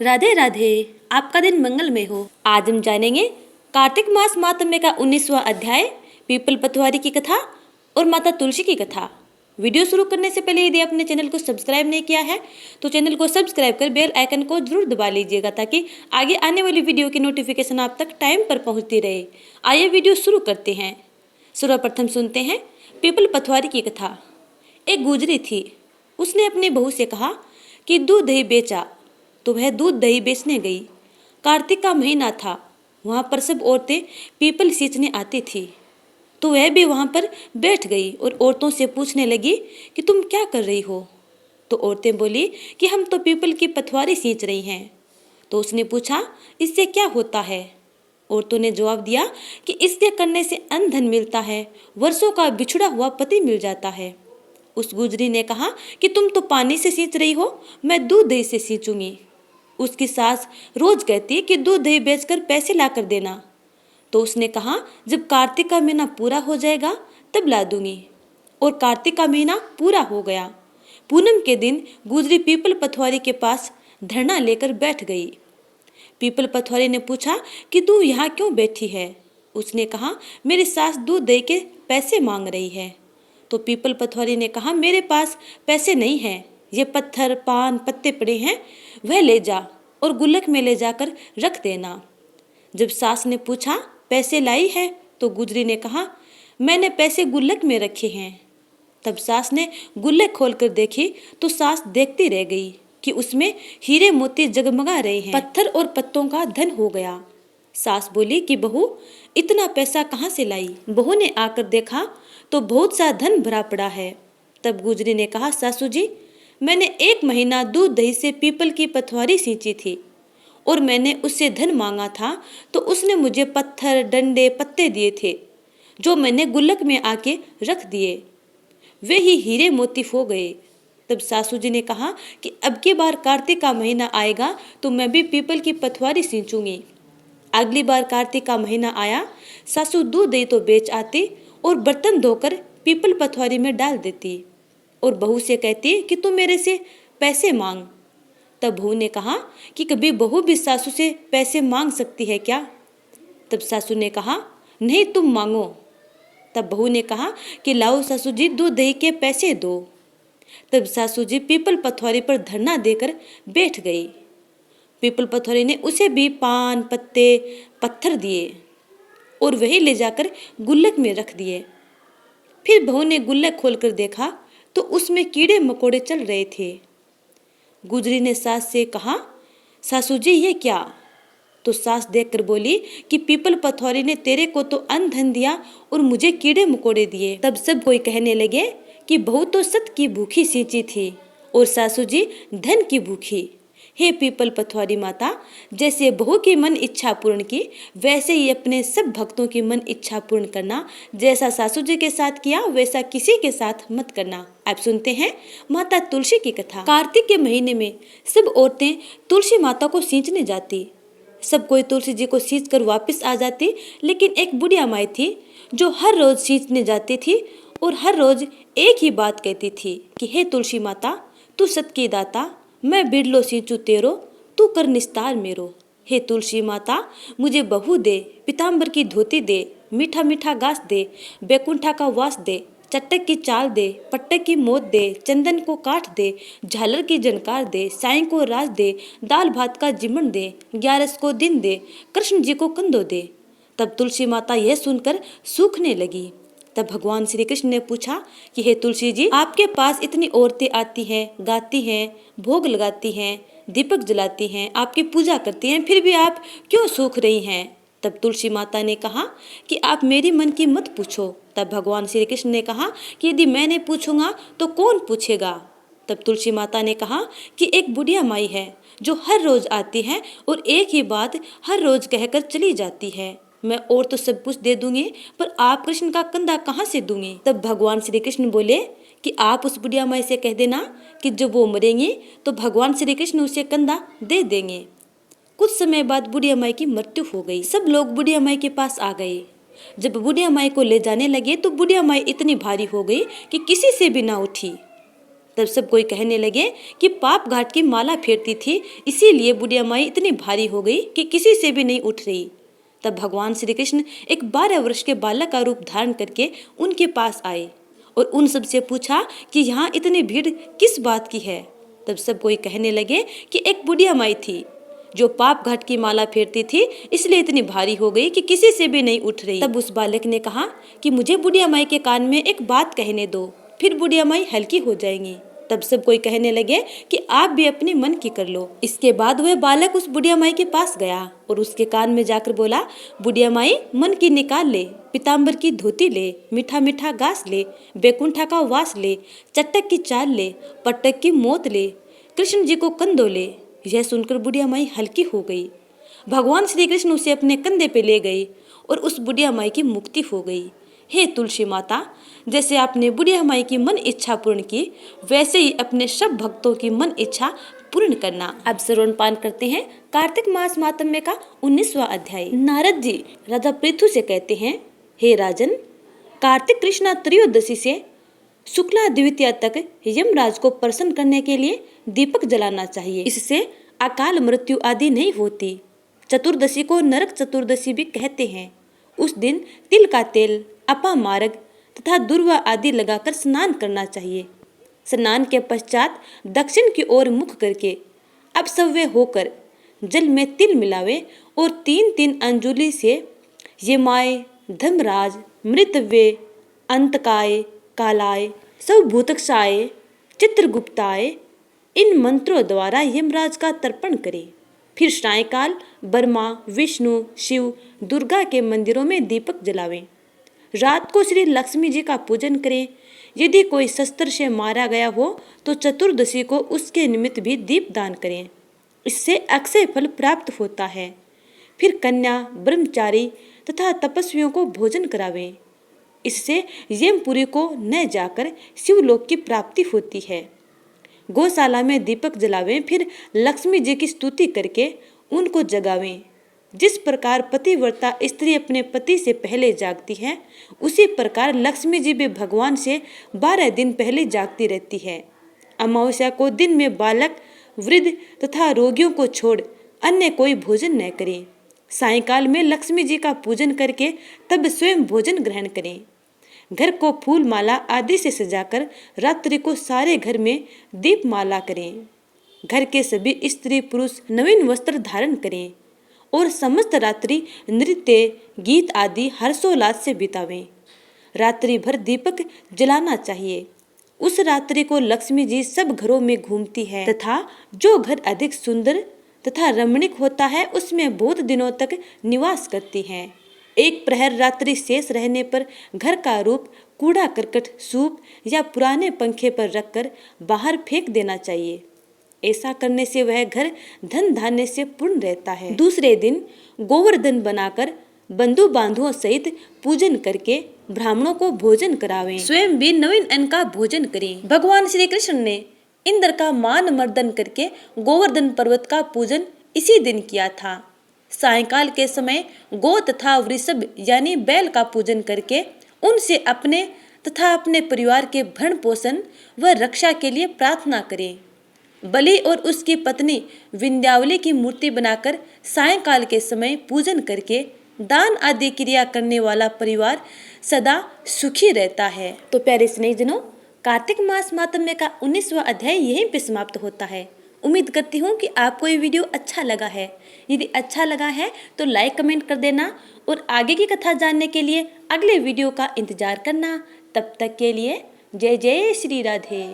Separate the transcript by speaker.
Speaker 1: राधे राधे। आपका दिन मंगलमय हो। आज हम जानेंगे कार्तिक मास महात्म्य का 19वां अध्याय, पीपल पतवारी की कथा और माता तुलसी की कथा। वीडियो शुरू करने से पहले यदि आपने चैनल को सब्सक्राइब नहीं किया है तो चैनल को सब्सक्राइब कर बेल आइकन को जरूर दबा लीजिएगा ताकि आगे आने वाली वीडियो की नोटिफिकेशन आप तक टाइम पर पहुंचती रहे। आइए वीडियो शुरू करते हैं। सर्वप्रथम सुनते हैं पीपल पतवारी की कथा। एक गुजरी थी, उसने अपनी बहू से कहा कि दूध दही बेचा, तो वह दूध दही बेचने गई। कार्तिक का महीना था, वहाँ पर सब औरतें पीपल सींचने आती थी, तो वह भी वहाँ पर बैठ गई और औरतों से पूछने लगी कि तुम क्या कर रही हो। तो औरतें बोली कि हम तो पीपल की पतवारी सींच रही हैं। तो उसने पूछा, इससे क्या होता है। औरतों ने जवाब दिया कि इससे करने से अन्न धन मिलता है, वर्षों का बिछड़ा हुआ पति मिल जाता है। उस गुजरी ने कहा कि तुम तो पानी से सींच रही हो, मैं दूध दही से सींचूंगी। उसकी सास रोज कहती कि दूध दही बेचकर पैसे ला कर देना। तो उसने कहा, जब कार्तिक का महीना पूरा हो जाएगा तब ला दूंगी। और कार्तिक का महीना पूरा हो गया। पूनम के दिन गुजरी पीपल पथवारी के पास धरना लेकर बैठ गई। पीपल पथवारी ने पूछा कि तू यहाँ क्यों बैठी है। उसने कहा, मेरी सास दूध दही के पैसे मांग रही है। तो पीपल पथवारी ने कहा, मेरे पास पैसे नहीं हैं, ये पत्थर पान पत्ते पड़े हैं, वह ले जा और गुल्लक में ले जाकर रख देना। जब सास ने पूछा, पैसे लाई है, तो गुजरी ने कहा, मैंने पैसे गुल्लक में रखे हैं। तब सास ने गुल्लक खोलकर देखी तो सास देखती रह गई कि उसमें हीरे मोती जगमगा रहे हैं। पत्थर और पत्तों का धन हो गया। सास बोली कि बहू, इतना पैसा कहाँ से लाई। बहू ने आकर देखा तो बहुत सा धन भरा पड़ा है। तब गुजरी ने कहा, सासू जी, मैंने 1 महीना दूध दही से पीपल की पतवारी सींची थी और मैंने उससे धन मांगा था, तो उसने मुझे पत्थर डंडे पत्ते दिए थे, जो मैंने गुल्लक में आके रख दिए, वे ही हीरे मोती हो गए। तब सासू जी ने कहा कि अब की बार कार्तिक का महीना आएगा तो मैं भी पीपल की पतवारी सींचूंगी। अगली बार कार्तिक का महीना आया, सासू दूध दही तो बेच आती और बर्तन धोकर पीपल पतवारी में डाल देती और बहू से कहती कि तू मेरे से पैसे मांग। तब बहू ने कहा कि कभी बहू भी सासू से पैसे मांग सकती है क्या। तब सासू ने कहा, नहीं तुम मांगो। तब बहू ने कहा कि लाओ सासू जी, दूध दही के पैसे दो। तब सासू जी पीपल पतवारी पर धरना देकर बैठ गई। पीपल पतवारी ने उसे भी पान पत्ते पत्थर दिए और वही ले जाकर गुल्लक में रख दिए। फिर बहू ने गुल्लक खोलकर देखा तो उसमें कीड़े मकोड़े चल रहे थे। गुजरी ने सास से कहा, सासू जी ये क्या। तो सास देखकर बोली कि पीपल पतवारी ने तेरे को तो अन्न धन दिया और मुझे कीड़े मकोड़े दिए। तब सब कोई कहने लगे कि बहू तो सत की भूखी सींची थी और सासू जी धन की भूखी। हे पीपल पतवारी माता, जैसे बहू की मन इच्छा पूर्ण की, वैसे ही अपने सब भक्तों की मन इच्छा पूर्ण करना। जैसा सासू जी के साथ किया वैसा किसी के साथ मत करना। आप सुनते हैं माता तुलसी की कथा। कार्तिक के महीने में सब औरतें तुलसी माता को सींचने जाती। सब कोई तुलसी जी को सींच कर वापिस आ जाती, लेकिन एक बुढ़िया माई थी जो हर रोज सींचने जाती थी और हर रोज एक ही बात कहती थी कि हे तुलसी माता, तू सत की दाता, मैं बिरलो सींचू तेरो, तू कर निस्तार मेरो। हे तुलसी माता, मुझे बहू दे, पीताम्बर की धोती दे, मीठा मीठा घास दे, बैकुंठा का वास दे, चट्टक की चाल दे, पट्टक की मोत दे, चंदन को काट दे, झालर की जनकार दे, साईं को राज दे, दाल भात का जिमण दे, 11 को दिन दे, कृष्ण जी को कंदो दे। तब तुलसी माता यह सुनकर सूखने लगी। तब भगवान श्री कृष्ण ने पूछा कि हे तुलसी जी, आपके पास इतनी औरतें आती हैं, गाती हैं, भोग लगाती हैं, दीपक जलाती हैं, आपकी पूजा करती हैं, फिर भी आप क्यों सूख रही हैं। तब तुलसी माता ने कहा कि आप मेरी मन की मत पूछो। तब भगवान श्री कृष्ण ने कहा कि यदि मैं नहीं पूछूंगा तो कौन पूछेगा। तब तुलसी माता ने कहा कि एक बुढ़िया माई है जो हर रोज आती है और एक ही बात हर रोज कहकर चली जाती है। मैं और तो सब कुछ दे दूंगी, पर आप कृष्ण का कंधा कहाँ से दूंगी। तब भगवान श्री कृष्ण बोले कि आप उस बुढ़िया माई से कह देना कि जब वो मरेंगी तो भगवान श्री कृष्ण उसे कंधा दे देंगे। कुछ समय बाद बुढ़िया माई की मृत्यु हो गई। सब लोग बुढ़िया माई के पास आ गए। जब बुढ़िया माई को ले जाने लगे तो बुढ़िया माई इतनी भारी हो गई कि किसी से भी ना उठी। तब सब कोई कहने लगे कि पाप घाट की माला फेरती थी, इसीलिए बुढ़िया माई इतनी भारी हो गई कि किसी से भी नहीं उठ रही। तब भगवान श्री कृष्ण एक 12 वर्ष के बालक का रूप धारण करके उनके पास आए और उन सब से पूछा कि यहाँ इतनी भीड़ किस बात की है। तब सब कोई कहने लगे कि एक बुढ़िया माई थी जो पाप घाट की माला फेरती थी, इसलिए इतनी भारी हो गई कि किसी से भी नहीं उठ रही। तब उस बालक ने कहा कि मुझे बुढ़िया माई के कान में एक बात कहने दो, फिर बुढ़िया माई हल्की हो जाएंगी। तब सब कोई कहने लगे कि आप भी अपने मन की कर लो। इसके बाद वह बालक उस बुढ़िया माई के पास गया और उसके कान में जाकर बोला, बुढ़िया माई मन की निकाल ले, पीताम्बर की धोती ले, मीठा मीठा घास ले, बैकुंठा का वास ले, चट्टक की चाल ले, पट्टक की मौत ले, कृष्ण जी को कंधो ले। यह सुनकर बुढ़िया माई हल्की हो गई। भगवान श्री कृष्ण उसे अपने कंधे पे ले गए और उस बुढ़िया माई की मुक्ति हो गई। हे तुलसी माता, जैसे आपने बुढ़िया माई की मन इच्छा पूर्ण की, वैसे ही अपने सब भक्तों की मन इच्छा पूर्ण करना। अब श्रवण पान करते हैं कार्तिक मास महात्म्य का 19वां अध्याय। नारद जी राजा पृथु से कहते हैं, हे राजन, कार्तिक कृष्णा त्रयोदशी से शुक्ला द्वितीया तक यमराज को प्रसन्न करने के लिए दीपक जलाना चाहिए। इससे अकाल मृत्यु आदि नहीं होती। चतुर्दशी को नरक चतुर्दशी भी कहते हैं। उस दिन तिल का तेल, अपामार्ग तथा दुर्वा आदि लगाकर स्नान करना चाहिए। स्नान के पश्चात दक्षिण की ओर मुख करके अपसव्य होकर जल में तिल मिलावे और 3-3 अंजुलि से यमाय, धर्मराज, मृतव्य, अंतकाय, कालाय, सौभूतक्षाय, चित्रगुप्ताय इन मंत्रों द्वारा यमराज का तर्पण करें। फिर सायंकाल ब्रह्मा, विष्णु, शिव, दुर्गा के मंदिरों में दीपक जलावें। रात को श्री लक्ष्मी जी का पूजन करें। यदि कोई शस्त्र से मारा गया हो तो चतुर्दशी को उसके निमित्त भी दीप दान करें। इससे अक्षय फल प्राप्त होता है। फिर कन्या, ब्रह्मचारी तथा तपस्वियों को भोजन करावें। इससे यमपुरी को न जाकर शिवलोक की प्राप्ति होती है। गौशाला में दीपक जलावें। फिर लक्ष्मी जी की स्तुति करके उनको जगावें। जिस प्रकार पतिव्रता स्त्री अपने पति से पहले जागती है, उसी प्रकार लक्ष्मी जी भी भगवान से 12 दिन पहले जागती रहती है। अमावस्या को दिन में बालक, वृद्ध तथा रोगियों को छोड़ अन्य कोई भोजन न करें। सायंकाल में लक्ष्मी जी का पूजन करके तब स्वयं भोजन ग्रहण करें। घर को फूल माला आदि से सजाकर रात्रि को सारे घर में दीप माला करें। घर के सभी स्त्री पुरुष नवीन वस्त्र धारण करें और समस्त रात्रि नृत्य, गीत आदि हर्षोल्लास से बितावें। रात्रि भर दीपक जलाना चाहिए। उस रात्रि को लक्ष्मी जी सब घरों में घूमती है तथा जो घर अधिक सुंदर तथा रमणीक होता है उसमें बहुत दिनों तक निवास करती हैं। एक प्रहर रात्रि शेष रहने पर घर का रूप कूड़ा करकट, सूप या पुराने पंखे पर रखकर बाहर फेंक देना चाहिए। ऐसा करने से वह घर धन धान्य से पूर्ण रहता है। दूसरे दिन गोवर्धन बनाकर बंधु बांधुओं सहित पूजन करके ब्राह्मणों को भोजन करावें। स्वयं भी नवीन अन्न का भोजन करें। भगवान श्री कृष्ण ने इंद्र का मान मर्दन करके गोवर्धन पर्वत का पूजन इसी दिन किया था। सायंकाल के समय गौ तथा वृषभ यानी बैल का पूजन करके उनसे अपने तथा अपने परिवार के भरण पोषण व रक्षा के लिए प्रार्थना करें। बलि और उसकी पत्नी विंध्यावली की मूर्ति बनाकर सायंकाल के समय पूजन करके दान आदि क्रिया करने वाला परिवार सदा सुखी रहता है। तो प्यारे स्नेहितजनों, कार्तिक मास महात्म्य का 19वां अध्याय यहीं पे समाप्त होता है। उम्मीद करती हूँ कि आपको ये वीडियो अच्छा लगा है। यदि अच्छा लगा है तो लाइक कमेंट कर देना और आगे की कथा जानने के लिए अगले वीडियो का इंतजार करना। तब तक के लिए जय जय श्री राधे।